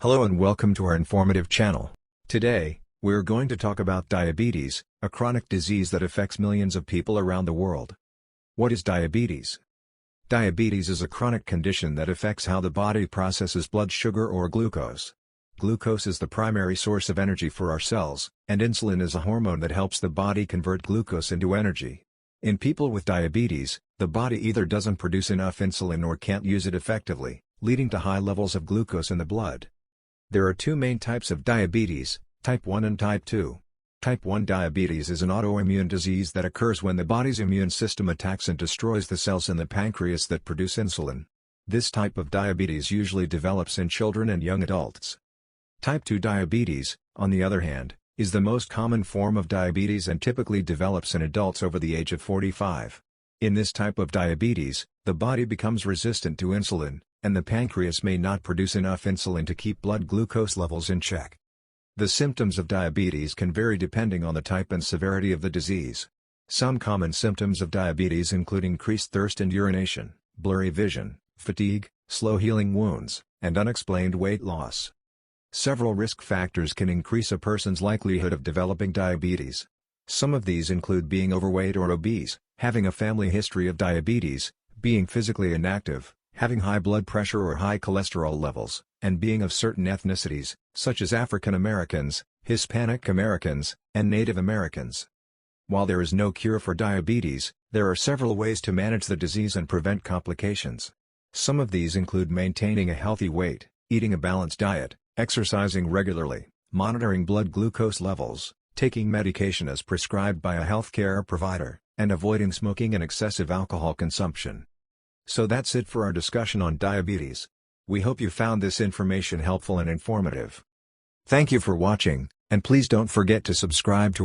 Hello and welcome to our informative channel. Today, we're going to talk about diabetes, a chronic disease that affects millions of people around the world. What is diabetes? Diabetes is a chronic condition that affects how the body processes blood sugar or glucose. Glucose is the primary source of energy for our cells, and insulin is a hormone that helps the body convert glucose into energy. In people with diabetes, the body either doesn't produce enough insulin or can't use it effectively, leading to high levels of glucose in the blood. There are two main types of diabetes, type 1 and type 2. Type 1 diabetes is an autoimmune disease that occurs when the body's immune system attacks and destroys the cells in the pancreas that produce insulin. This type of diabetes usually develops in children and young adults. Type 2 diabetes, on the other hand, is the most common form of diabetes and typically develops in adults over the age of 45. In this type of diabetes, the body becomes resistant to insulin, and the pancreas may not produce enough insulin to keep blood glucose levels in check. The symptoms of diabetes can vary depending on the type and severity of the disease. Some common symptoms of diabetes include increased thirst and urination, blurry vision, fatigue, slow healing wounds, and unexplained weight loss. Several risk factors can increase a person's likelihood of developing diabetes. Some of these include being overweight or obese, having a family history of diabetes, being physically inactive, having high blood pressure or high cholesterol levels, and being of certain ethnicities, such as African Americans, Hispanic Americans, and Native Americans. While there is no cure for diabetes, there are several ways to manage the disease and prevent complications. Some of these include maintaining a healthy weight, eating a balanced diet, exercising regularly, monitoring blood glucose levels, taking medication as prescribed by a healthcare provider, and avoiding smoking and excessive alcohol consumption. So that's it for our discussion on diabetes. We hope you found this information helpful and informative. Thank you for watching, and please don't forget to subscribe to